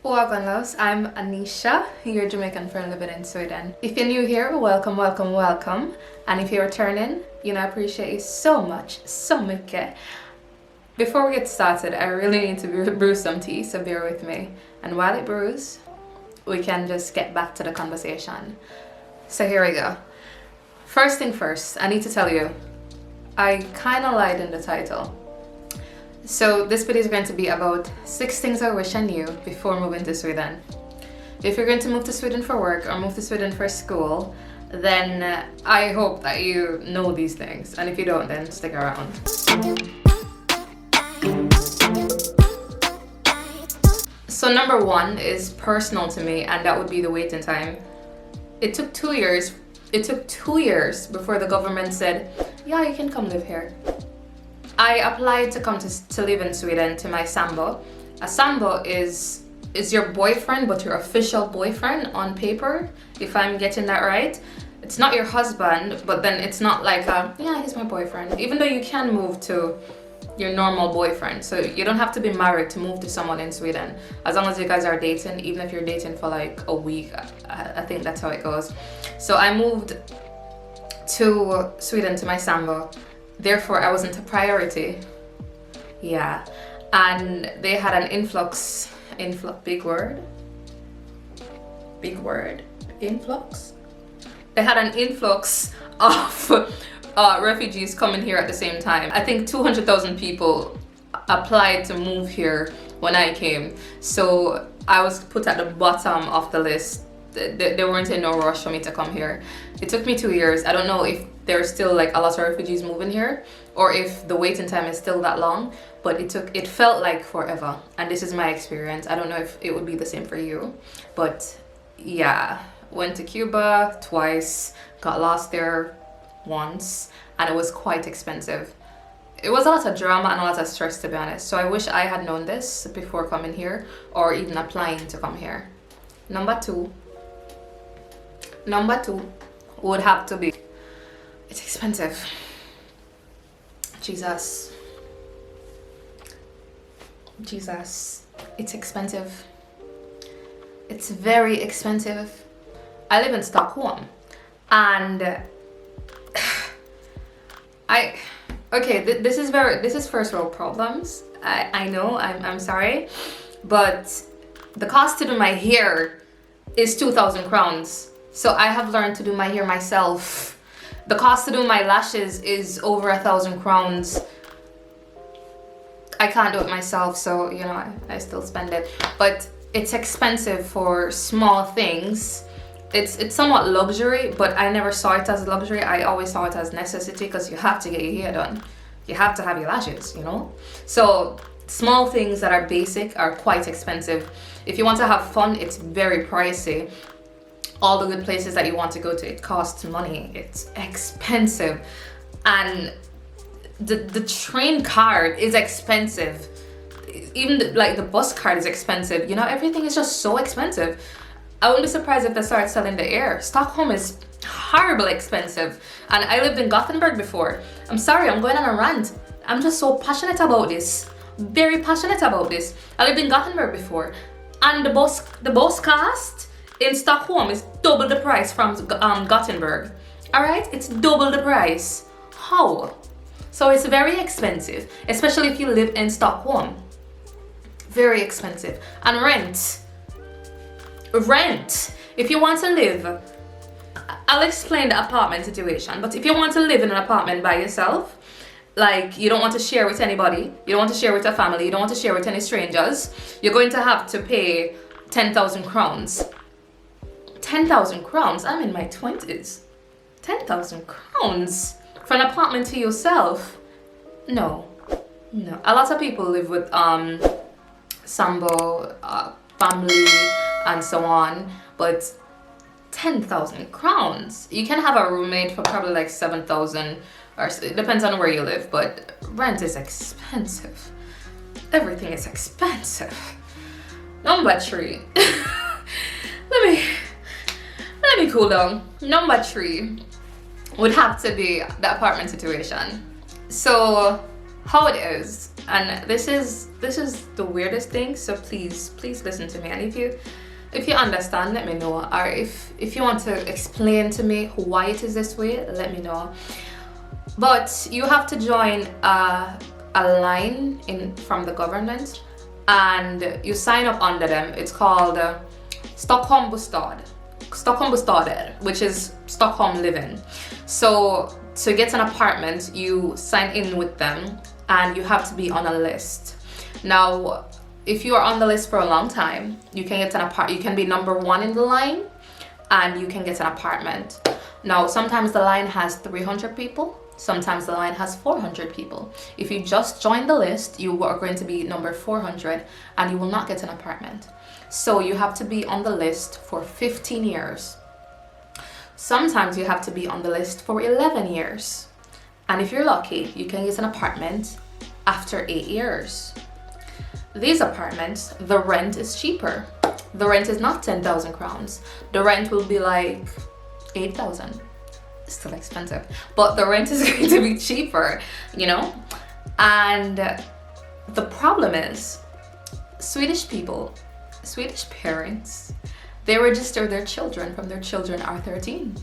Welcome loves, I'm Anesha, your Jamaican friend living in Sweden. If you're new here, welcome. And if you're returning, I appreciate you so much, so mycket. Before we get started, I really need to brew some tea, so bear with me. And while it brews, we can just get back to the conversation. So here we go. First thing first, I need to tell you, I kind of lied in the title. So this video is going to be about 6 things I wish I knew before moving to Sweden. If you're going to move to Sweden for work or move to Sweden for school, then I hope that you know these things. And if you don't, then stick around. So number 1 is personal to me, and that would be the waiting time. It took 2 years. It took 2 years before the government said, yeah, you can come live here. I applied to come to live in Sweden to my sambo. A sambo is your boyfriend, but your official boyfriend on paper, if I'm getting that right. It's not your husband, but then it's not like yeah, he's my boyfriend. Even though you can move to your normal boyfriend. So you don't have to be married to move to someone in Sweden. As long as you guys are dating, even if you're dating for like a week, I think that's how it goes. So I moved to Sweden to my sambo. Therefore, I wasn't a priority. Yeah. And they had an influx, big word, influx? They had an influx of refugees coming here at the same time. I think 200,000 people applied to move here when I came. So I was put at the bottom of the list. They weren't in no rush for me to come here. It took me 2 years. I don't know if there's still like a lot of refugees moving here or if the waiting time is still that long, but it felt like forever. And this is my experience. I don't know if it would be the same for you, but yeah, went to Cuba twice, got lost there once, and it was quite expensive. It was a lot of drama and a lot of stress, to be honest. So I wish I had known this before coming here or even applying to come here. Number two would have to be, it's expensive. Jesus, it's expensive. It's very expensive. I live in Stockholm, and this is first world problems. I know, I'm sorry, but the cost to do my hair is 2,000 crowns. So I have learned to do my hair myself. The cost to do my lashes is over 1,000 crowns. I can't do it myself, so I still spend it. But it's expensive for small things. It's somewhat luxury, but I never saw it as luxury. I always saw it as necessity because you have to get your hair done. You have to have your lashes, So small things that are basic are quite expensive. If you want to have fun, it's very pricey. All the good places that you want to go to, it costs money. It's expensive. And the train card is expensive. Even the bus card is expensive. Everything is just so expensive. I wouldn't be surprised if they start selling the air. Stockholm is horribly expensive. And I lived in Gothenburg before. I'm sorry, I'm going on a rant. I'm just so passionate about this. Very passionate about this. I lived in Gothenburg before. And the bus cost in Stockholm is double the price from Gothenburg. Alright? It's double the price. How? So it's very expensive, especially if you live in Stockholm. Very expensive. And rent. If you want to live, I'll explain the apartment situation, but if you want to live in an apartment by yourself, like you don't want to share with anybody, you don't want to share with a family, you don't want to share with any strangers, you're going to have to pay 10,000 crowns. 10,000 crowns? I'm in my 20s. 10,000 crowns for an apartment to yourself? No. A lot of people live with sambo, family, and so on, but 10,000 crowns. You can have a roommate for probably like 7,000, or it depends on where you live, but rent is expensive. Everything is expensive. Number 3. Let me cool down. Number 3 would have to be the apartment situation. So how it is, and this is the weirdest thing, so please listen to me, and if you understand, let me know, or if you want to explain to me why it is this way, let me know. But you have to join a line from the government, and you sign up under them. It's called Stockholm Bostader, which is Stockholm living. So to get an apartment, you sign in with them, and you have to be on a list. Now, if you are on the list for a long time, you can get an apartment. You can be number 1 in the line, and you can get an apartment. Now, sometimes the line has 300 people. Sometimes the line has 400 people. If you just join the list, you are going to be number 400, and you will not get an apartment. So you have to be on the list for 15 years. Sometimes you have to be on the list for 11 years. And if you're lucky, you can get an apartment after 8 years. These apartments, the rent is cheaper. The rent is not 10,000 crowns. The rent will be like 8,000. Still expensive, but the rent is going to be cheaper, you know? And the problem is, Swedish parents, they register their children from their children are 13.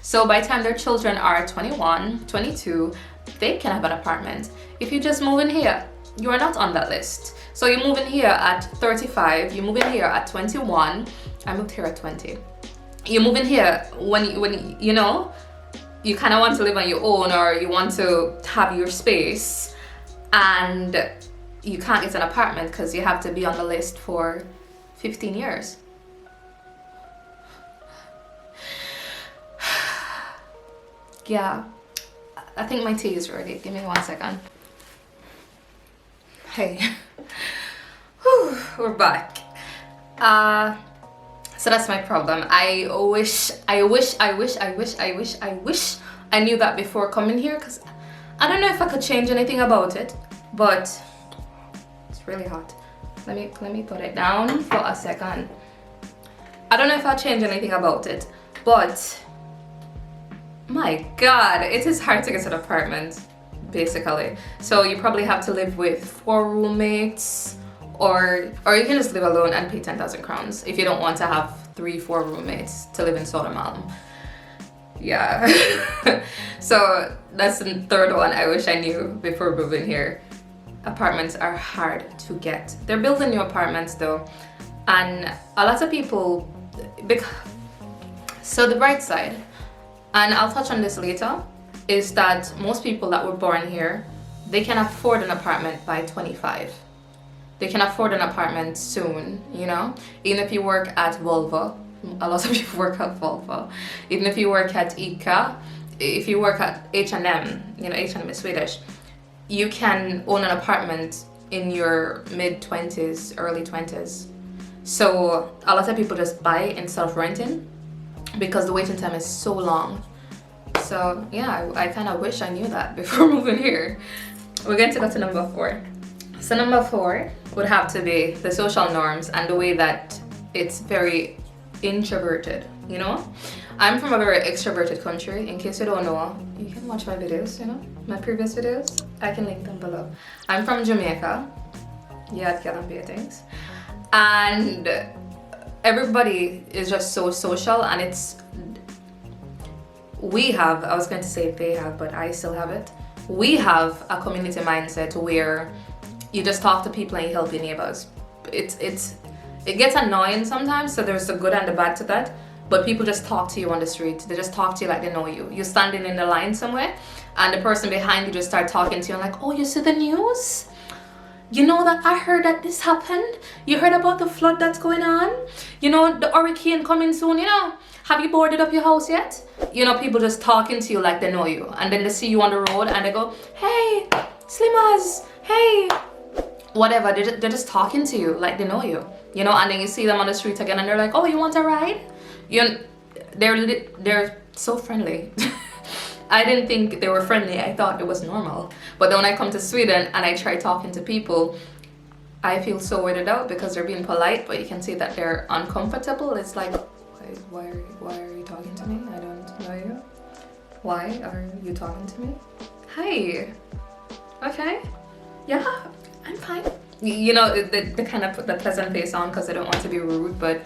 So by the time their children are 21, 22, they can have an apartment. If you just move in here, you are not on that list. So you move in here at 35, you move in here at 21. I moved here at 20. You move in here when you know, you kind of want to live on your own, or you want to have your space, and you can't get an apartment because you have to be on the list for 15 years. Yeah, I think my tea is ready. Give me 1 second. Hey, whew, we're back. So that's my problem. I wish I knew that before coming here, because I don't know if I could change anything about it, but it's really hot. Let me put it down for a second. I don't know if I'll change anything about it, but my God, it is hard to get an apartment, basically. So you probably have to live with 4 roommates, or you can just live alone and pay 10,000 crowns if you don't want to have 3-4 roommates to live in Stockholm. Yeah. So that's the third one I wish I knew before moving here. Apartments are hard to get. They're building new apartments though, and a lot of people, so the bright side, and I'll touch on this later, is that most people that were born here, they can afford an apartment by 25. They can afford an apartment soon, you know? Even if you work at Volvo, a lot of people work at Volvo. Even if you work at ICA, if you work at H&M, you know, H&M is Swedish, you can own an apartment in your mid-20s, early 20s. So a lot of people just buy instead of renting because the waiting time is so long. So yeah, I kind of wish I knew that before moving here. We're going to go to number 4. So number 4 would have to be the social norms and the way that it's very introverted, you know? I'm from a very extroverted country. In case you don't know, you can watch my videos, you know? My previous videos. I can link them below. I'm from Jamaica. Yeah, things. And everybody is just so social, and it's... We have, I was going to say they have, but I still have it. We have a community mindset where you just talk to people and you help your neighbors. It gets annoying sometimes, so there's the good and the bad to that, but people just talk to you on the street. They just talk to you like they know you. You're standing in the line somewhere and the person behind you just start talking to you and like, oh, you see the news? You know that I heard that this happened? You heard about the flood that's going on? You know, the hurricane coming soon, you know? Have you boarded up your house yet? You know, people just talking to you like they know you, and then they see you on the road and they go, hey, Slimmers, hey, whatever. They're just talking to you like they know you, you know, and then you see them on the street again and they're like, oh, you want a ride? They're so friendly. I didn't think they were friendly. I thought it was normal. But then when I come to Sweden and I try talking to people, I feel so weirded out because they're being polite, but you can see that they're uncomfortable. It's like, why are you talking to me? I don't know you. Why are you talking to me? Hi. Okay. yeah, I'm fine. You know, they kind of put the pleasant face on because they don't want to be rude, but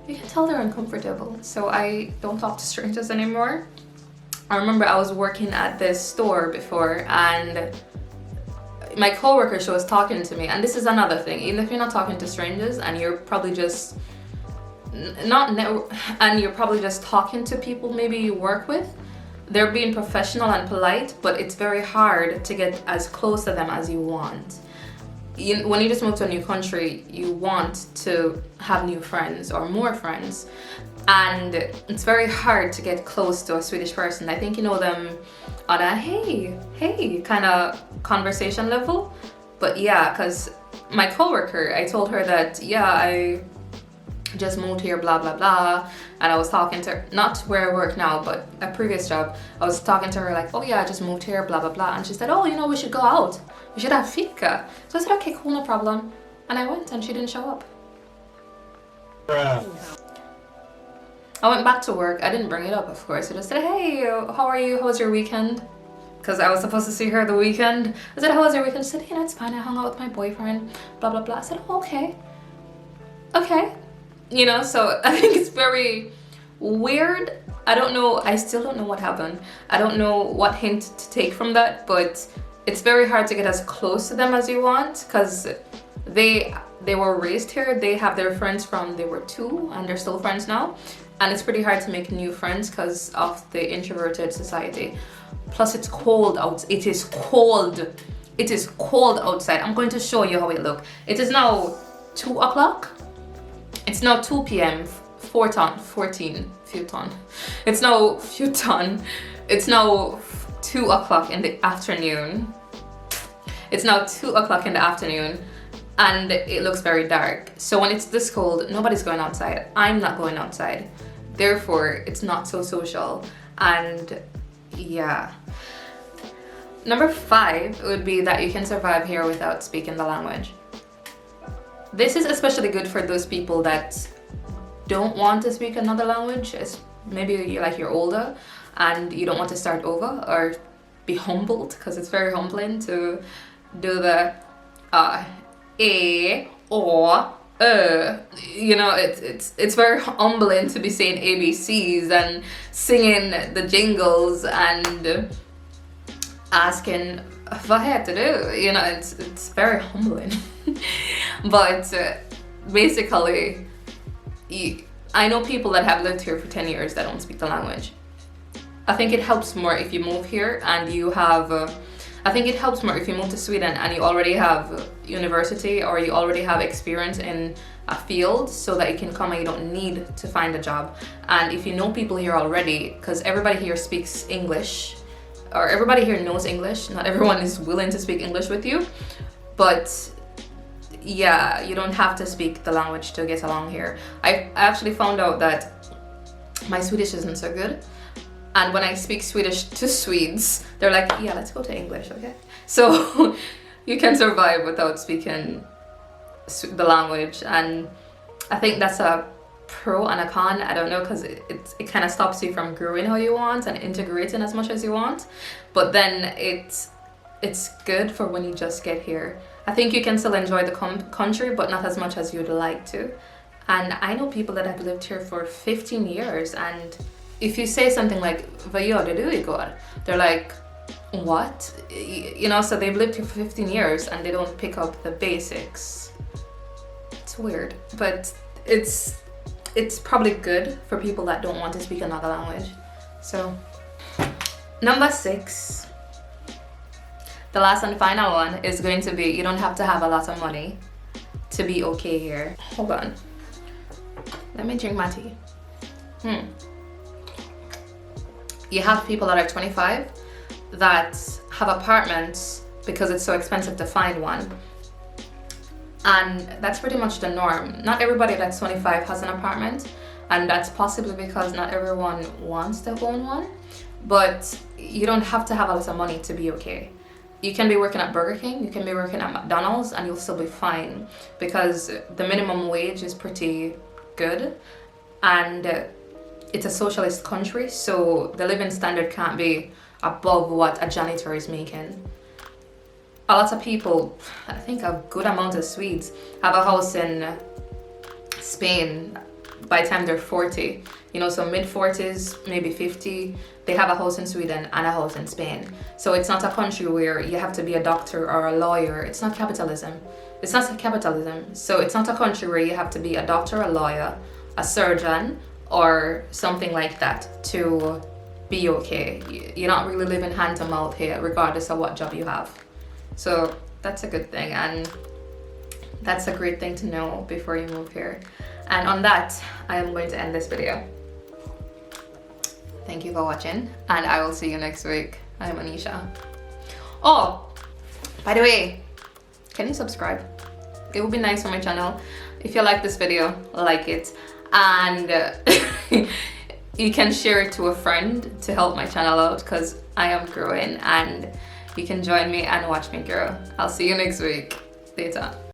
you can tell they're uncomfortable. So I don't talk to strangers anymore. I remember I was working at this store before, and my coworker, she was talking to me, and this is another thing. Even if you're not talking to strangers and you're probably just you're probably just talking to people maybe you work with, they're being professional and polite, but it's very hard to get as close to them as you want. When you just move to a new country, you want to have new friends or more friends, and it's very hard to get close to a Swedish person. I think you know them on a hey kind of conversation level. But yeah, because my coworker, I told her that I just moved here, blah blah blah, and I was talking to her, not where I work now, but a previous job. I was talking to her like, oh yeah, I just moved here, blah blah blah, and she said, oh, you know, we should go out, we should have fika. So I said, okay, cool, no problem, and I went, and she didn't show up. I went back to work. I didn't bring it up, of course. I just said, hey, how are you? How was your weekend? Because I was supposed to see her the weekend. I said, how was your weekend? She said, you know, it's fine. I hung out with my boyfriend, blah, blah, blah. I said, oh, okay. Okay. You know, so I think it's very weird. I don't know. I still don't know what happened. I don't know what hint to take from that, but it's very hard to get as close to them as you want, because they were raised here. They have their friends from they were 2, and they're still friends now. And it's pretty hard to make new friends because of the introverted society. Plus it's cold out. It is cold. It is cold outside. I'm going to show you how it looks. It is now 2 o'clock. It's now 2 p.m. It's now futon. It's now 2 o'clock in the afternoon. It's now 2 o'clock in the afternoon. And it looks very dark. So when it's this cold, nobody's going outside. I'm not going outside. Therefore, it's not so social. And yeah. Number 5 would be that you can survive here without speaking the language. This is especially good for those people that don't want to speak another language. Maybe you're older and you don't want to start over or be humbled, because it's very humbling to do the a or you know, it's very humbling to be saying ABCs and singing the jingles and asking vad heter du? You know, it's very humbling. But basically, I know people that have lived here for 10 years that don't speak the language. I think it helps more if you move here and you have I think it helps more if you move to Sweden and you already have university or you already have experience in a field, so that you can come and you don't need to find a job. And if you know people here already, because everybody here speaks English, or everybody here knows English, not everyone is willing to speak English with you, but yeah, you don't have to speak the language to get along here. I actually found out that my Swedish isn't so good. And when I speak Swedish to Swedes, they're like, yeah, let's go to English, okay? So you can survive without speaking the language. And I think that's a pro and a con. I don't know, because it kind of stops you from growing how you want and integrating as much as you want. But then it's good for when you just get here. I think you can still enjoy the country, but not as much as you'd like to. And I know people that have lived here for 15 years, and if you say something like, vad gjorde du igår? They're like, what? You know, so they've lived here for 15 years and they don't pick up the basics. It's weird, but it's probably good for people that don't want to speak another language. So, number 6. The last and final one is going to be, you don't have to have a lot of money to be okay here. Hold on. Let me drink my tea. You have people that are 25 that have apartments because it's so expensive to find one. And that's pretty much the norm. Not everybody that's 25 has an apartment, and that's possibly because not everyone wants to own one. But you don't have to have a lot of money to be okay. You can be working at Burger King, you can be working at McDonald's, and you'll still be fine, because the minimum wage is pretty good, and it's a socialist country, so the living standard can't be above what a janitor is making. a lot of people, I think a good amount of Swedes, have a house in Spain by the time they're 40. You know, so mid-40s, maybe 50, they have a house in Sweden and a house in Spain. So it's not a country where you have to be a doctor or a lawyer. It's not capitalism. It's not capitalism. So it's not a country where you have to be a doctor, a lawyer, a surgeon, or something like that to be okay. You're not really living hand to mouth here, regardless of what job you have. So that's a good thing, and that's a great thing to know before you move here. And on that, I am going to end this video. Thank you for watching, and I will see you next week. I'm Anesha. Oh, by the way, can you subscribe? It would be nice for my channel. If you like this video, like it, and you can share it to a friend to help my channel out, because I am growing, and you can join me and watch me grow. I'll see you next week. Later.